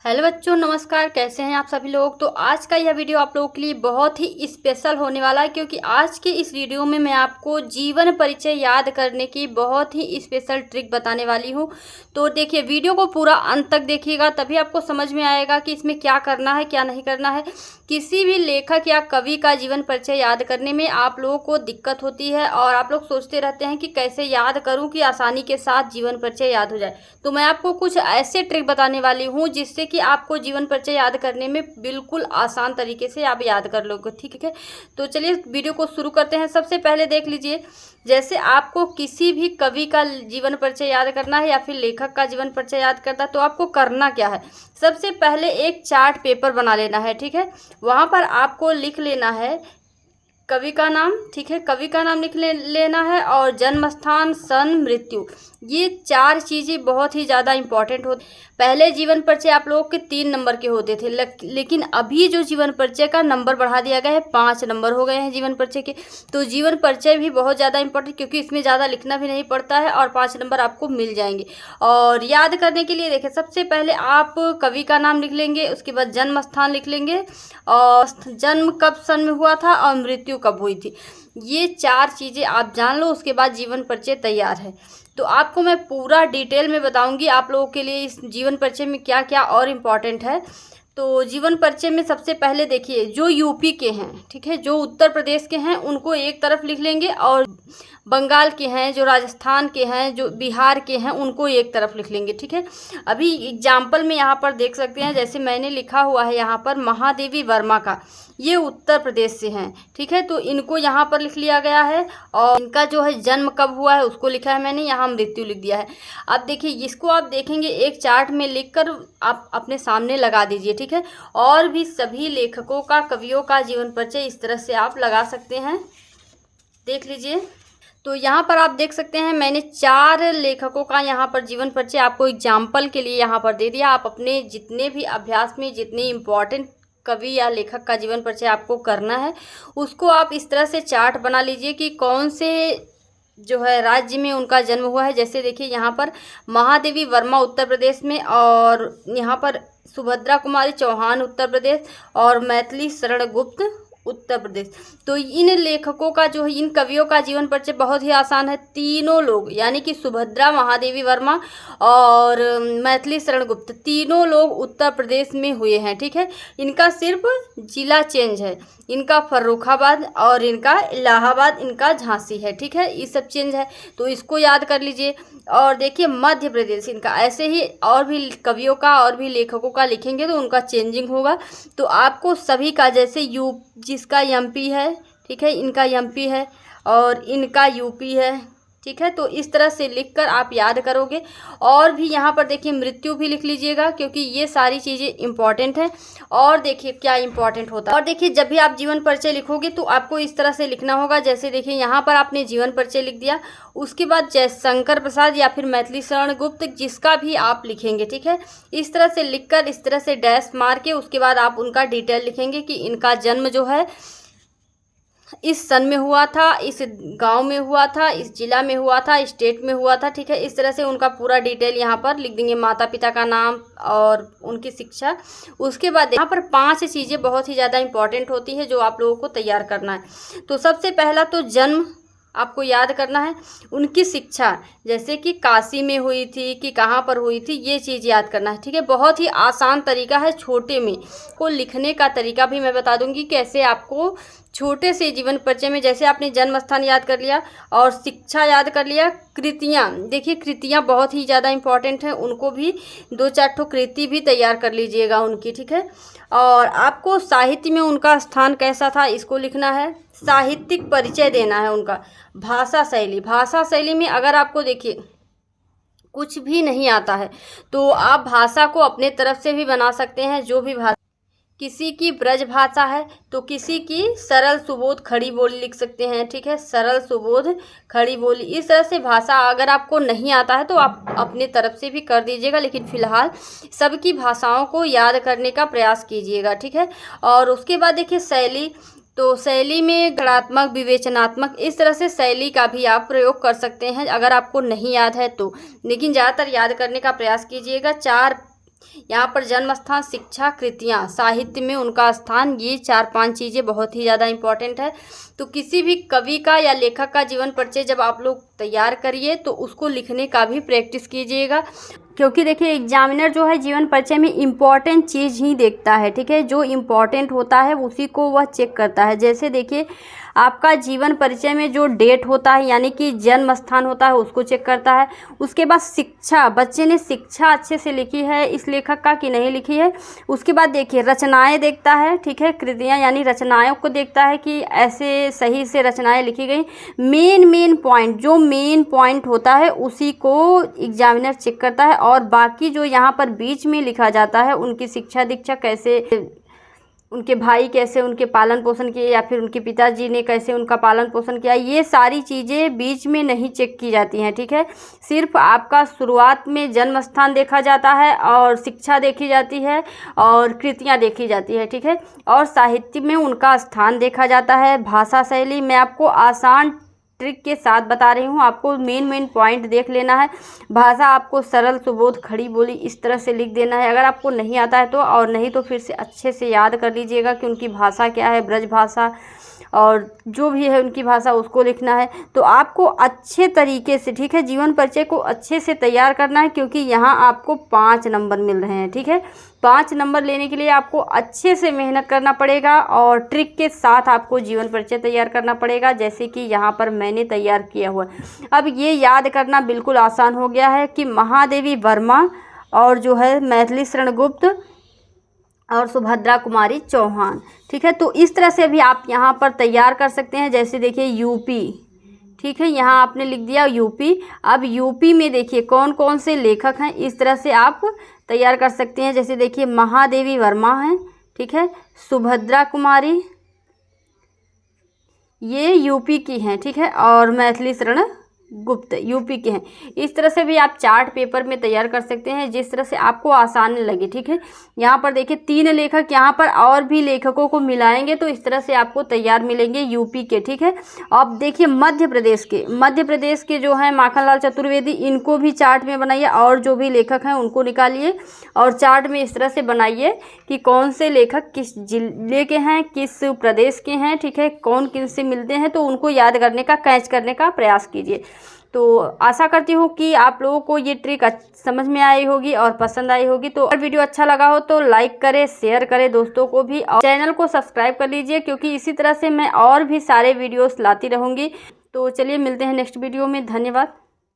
Hello बच्चों, नमस्कार। कैसे हैं आप सभी लोग। तो आज का यह वीडियो आप लोगों के लिए बहुत ही स्पेशल होने वाला है, क्योंकि आज के इस वीडियो में मैं आपको जीवन परिचय याद करने की बहुत ही स्पेशल ट्रिक बताने वाली हूं। तो देखिए, वीडियो को पूरा अंत तक देखिएगा, तभी आपको समझ में आएगा कि इसमें क्या करना है क्या नहीं करना है। किसी भी लेखक या कवि का जीवन परिचय याद करने में आप लोगों को दिक्कत होती है और आप लोग सोचते रहते हैं कि कैसे याद करूं कि आसानी के साथ जीवन परिचय याद हो जाए। तो मैं आपको कुछ ऐसे ट्रिक बताने वाली हूं जिससे कि आपको जीवन परिचय याद करने में बिल्कुल आसान तरीके से आप याद कर लोगे। ठीक है, तो चलिए वीडियो को शुरू करते हैं। सबसे पहले देख लीजिए, जैसे आपको किसी भी कवि का जीवन परिचय याद करना है या फिर लेखक का जीवन परिचय याद करना है, तो आपको करना क्या है। सबसे पहले एक चार्ट पेपर बना लेना है। ठीक है, वहाँ पर आपको लिख लेना है कवि का नाम। ठीक है, कवि का नाम लिख लेना है और जन्म स्थान, सन, मृत्यु। ये चार चीज़ें बहुत ही ज़्यादा इंपॉर्टेंट होती। पहले जीवन परिचय आप लोगों के 3 नंबर के होते थे, लेकिन अभी जो जीवन परिचय का नंबर बढ़ा दिया गया है, 5 नंबर हो गए हैं जीवन परिचय के। तो जीवन परिचय भी बहुत ज़्यादा इंपॉर्टेंट, क्योंकि इसमें ज़्यादा लिखना भी नहीं पड़ता है और 5 नंबर आपको मिल जाएंगे। और याद करने के लिए देखिए, सबसे पहले आप कवि का नाम लिख लेंगे, उसके बाद जन्म स्थान लिख लेंगे और जन्म कब सन में हुआ था और मृत्यु कब हुई थी। ये 4 चीज़ें आप जान लो, उसके बाद जीवन परिचय तैयार है। तो आपको मैं पूरा डिटेल में बताऊंगी आप लोगों के लिए इस जीवन परिचय में क्या क्या और इम्पॉर्टेंट है। तो जीवन परिचय में सबसे पहले देखिए, जो यूपी के हैं, ठीक है, जो उत्तर प्रदेश के हैं उनको एक तरफ लिख लेंगे, और बंगाल के हैं, जो राजस्थान के हैं, जो बिहार के हैं उनको एक तरफ लिख लेंगे। ठीक है, अभी एग्जाम्पल में यहाँ पर देख सकते हैं, जैसे मैंने लिखा हुआ है यहाँ पर महादेवी वर्मा का, ये उत्तर प्रदेश से हैं। ठीक है, तो इनको यहाँ पर लिख लिया गया है और इनका जो है जन्म कब हुआ है उसको लिखा है मैंने, यहाँ मृत्यु लिख दिया है। अब देखिए, इसको आप देखेंगे एक चार्ट में लिखकर आप अपने सामने लगा दीजिए। ठीक है, और भी सभी लेखकों का, कवियों का जीवन परिचय इस तरह से आप लगा सकते हैं। देख लीजिए, तो यहाँ पर आप देख सकते हैं मैंने 4 लेखकों का यहाँ पर जीवन परिचय आपको एग्जाम्पल के लिए यहाँ पर दे दिया। आप अपने जितने भी अभ्यास में जितने इम्पोर्टेंट कवि या लेखक का जीवन परिचय आपको करना है, उसको आप इस तरह से चार्ट बना लीजिए कि कौन से जो है राज्य में उनका जन्म हुआ है। जैसे देखिए, यहाँ पर महादेवी वर्मा उत्तर प्रदेश में, और यहाँ पर सुभद्रा कुमारी चौहान उत्तर प्रदेश, और मैथिली शरण गुप्त उत्तर प्रदेश। तो इन लेखकों का जो है, इन कवियों का जीवन परिचय बहुत ही आसान है। तीनों लोग, यानी कि सुभद्रा, महादेवी वर्मा और मैथिली शरण गुप्त, तीनों लोग उत्तर प्रदेश में हुए हैं। ठीक है, इनका सिर्फ जिला चेंज है, इनका फर्रुखाबाद और इनका इलाहाबाद, इनका झांसी है। ठीक है, ये सब चेंज है, तो इसको याद कर लीजिए। और देखिए, मध्य प्रदेश इनका, ऐसे ही और भी कवियों का और भी लेखकों का लिखेंगे तो उनका चेंजिंग होगा। तो आपको सभी का, जैसे जिसका एमपी है, ठीक है, इनका एमपी है और इनका यूपी है। ठीक है, तो इस तरह से लिखकर आप याद करोगे। और भी यहाँ पर देखिए, मृत्यु भी लिख लीजिएगा, क्योंकि ये सारी चीज़ें इंपॉर्टेंट हैं। और देखिए क्या इंपॉर्टेंट होता है। और देखिए, जब भी आप जीवन परिचय लिखोगे तो आपको इस तरह से लिखना होगा। जैसे देखिए, यहाँ पर आपने जीवन परिचय लिख दिया, उसके बाद जयशंकर प्रसाद या फिर मैथिली शरण गुप्त, जिसका भी आप लिखेंगे। ठीक है, इस तरह से लिखकर इस तरह से डैश मार के उसके बाद आप उनका डिटेल लिखेंगे कि इनका जन्म जो है इस सन में हुआ था, इस गांव में हुआ था, इस जिला में हुआ था, स्टेट में हुआ था। ठीक है, इस तरह से उनका पूरा डिटेल यहाँ पर लिख देंगे, माता पिता का नाम और उनकी शिक्षा। उसके बाद यहाँ पर 5 चीज़ें बहुत ही ज़्यादा इंपॉर्टेंट होती है जो आप लोगों को तैयार करना है। तो सबसे पहला तो जन्म आपको याद करना है, उनकी शिक्षा, जैसे कि काशी में हुई थी कि कहाँ पर हुई थी, ये चीज़ याद करना है। ठीक है, बहुत ही आसान तरीका है, छोटे में को लिखने का तरीका भी मैं बता दूंगी कैसे आपको छोटे से जीवन परिचय में, जैसे आपने जन्म स्थान याद कर लिया और शिक्षा याद कर लिया। कृतियाँ, देखिए कृतियाँ बहुत ही ज़्यादा इंपॉर्टेंट हैं, उनको भी 2-4 ठो कृति भी तैयार कर लीजिएगा उनकी। ठीक है, और आपको साहित्य में उनका स्थान कैसा था इसको लिखना है। साहित्यिक परिचय देना है उनका। भाषा शैली, भाषा शैली में अगर आपको देखिए कुछ भी नहीं आता है तो आप भाषा को अपने तरफ से भी बना सकते हैं। जो भी भाषा, किसी की ब्रज भाषा है तो किसी की सरल सुबोध खड़ी बोली लिख सकते हैं। ठीक है, सरल सुबोध खड़ी बोली, इस तरह से भाषा अगर आपको नहीं आता है तो आप अपने तरफ से भी कर दीजिएगा, लेकिन फिलहाल सबकी भाषाओं को याद करने का प्रयास कीजिएगा। ठीक है, और उसके बाद देखिए शैली, तो शैली में गणात्मक, विवेचनात्मक, इस तरह से शैली का भी आप प्रयोग कर सकते हैं अगर आपको नहीं याद है तो, लेकिन ज़्यादातर याद करने का प्रयास कीजिएगा। 4 यहाँ पर जन्म स्थान, शिक्षा, कृतियाँ, साहित्य में उनका स्थान, ये 4-5 चीज़ें बहुत ही ज़्यादा इम्पॉर्टेंट है। तो किसी भी कवि का या लेखक का जीवन परिचय जब आप लोग तैयार करिए तो उसको लिखने का भी प्रैक्टिस कीजिएगा, क्योंकि देखिए एग्जामिनर जो है जीवन परिचय में इम्पॉर्टेंट चीज़ ही देखता है, ठीक है। जो इम्पॉर्टेंट होता है उसी को वह चेक करता है। जैसे देखिए आपका जीवन परिचय में जो डेट होता है यानी कि जन्म स्थान होता है उसको चेक करता है। उसके बाद शिक्षा, बच्चे ने शिक्षा अच्छे से लिखी है इस लेखक का कि नहीं लिखी है। उसके बाद देखिए रचनाएं देखता है, ठीक है, कृतियाँ यानी रचनाओं को देखता है कि ऐसे सही से रचनाएं लिखी गई। मेन पॉइंट, जो मेन पॉइंट होता है उसी को एग्जामिनर चेक करता है। और बाकी जो यहाँ पर बीच में लिखा जाता है, उनकी शिक्षा दीक्षा कैसे, उनके भाई कैसे उनके पालन पोषण किए या फिर उनके पिताजी ने कैसे उनका पालन पोषण किया, ये सारी चीज़ें बीच में नहीं चेक की जाती हैं, ठीक है। सिर्फ आपका शुरुआत में जन्म स्थान देखा जाता है और शिक्षा देखी जाती है और कृतियाँ देखी जाती है, ठीक है। और साहित्य में उनका स्थान देखा जाता है। भाषा शैली मैं आपको आसान ट्रिक के साथ बता रही हूँ, आपको मेन पॉइंट देख लेना है। भाषा आपको सरल, सुबोध, खड़ी बोली इस तरह से लिख देना है। अगर आपको नहीं आता है तो, और नहीं तो फिर से अच्छे से याद कर लीजिएगा कि उनकी भाषा क्या है, ब्रज भाषा और जो भी है उनकी भाषा उसको लिखना है। तो आपको अच्छे तरीके से, ठीक है, जीवन परिचय को अच्छे से तैयार करना है, क्योंकि यहाँ आपको 5 नंबर मिल रहे हैं, ठीक है। 5 नंबर लेने के लिए आपको अच्छे से मेहनत करना पड़ेगा और ट्रिक के साथ आपको जीवन परिचय तैयार करना पड़ेगा, जैसे कि यहाँ पर मैंने तैयार किया हुआ है। अब ये याद करना बिल्कुल आसान हो गया है कि महादेवी वर्मा और जो है मैथिली शरण गुप्त और सुभद्रा कुमारी चौहान, ठीक है। तो इस तरह से भी आप यहाँ पर तैयार कर सकते हैं। जैसे देखिए यूपी, ठीक है, यहाँ आपने लिख दिया यूपी। अब यूपी में देखिए कौन कौन से लेखक हैं, इस तरह से आप तैयार कर सकते हैं। जैसे देखिए महादेवी वर्मा हैं, ठीक है, सुभद्रा कुमारी ये यूपी की हैं, ठीक है, और मैथिली शरण गुप्त यूपी के हैं। इस तरह से भी आप चार्ट पेपर में तैयार कर सकते हैं, जिस तरह से आपको आसान लगे, ठीक है। यहाँ पर देखिए 3 लेखक, यहाँ पर और भी लेखकों को मिलाएंगे तो इस तरह से आपको तैयार मिलेंगे यूपी के, ठीक है। अब देखिए मध्य प्रदेश के जो हैं माखनलाल चतुर्वेदी, इनको भी चार्ट में बनाइए और जो भी लेखक हैं उनको निकालिए और चार्ट में इस तरह से बनाइए कि कौन से लेखक किस जिले के हैं, किस प्रदेश के हैं, ठीक है, कौन किन से मिलते हैं, तो उनको याद करने का, कैच करने का प्रयास कीजिए। तो आशा करती हूँ कि आप लोगों को ये ट्रिक समझ में आई होगी और पसंद आई होगी। तो अगर वीडियो अच्छा लगा हो तो लाइक करें, शेयर करें दोस्तों को भी, और चैनल को सब्सक्राइब कर लीजिए, क्योंकि इसी तरह से मैं और भी सारे वीडियोस लाती रहूँगी। तो चलिए मिलते हैं नेक्स्ट वीडियो में। धन्यवाद।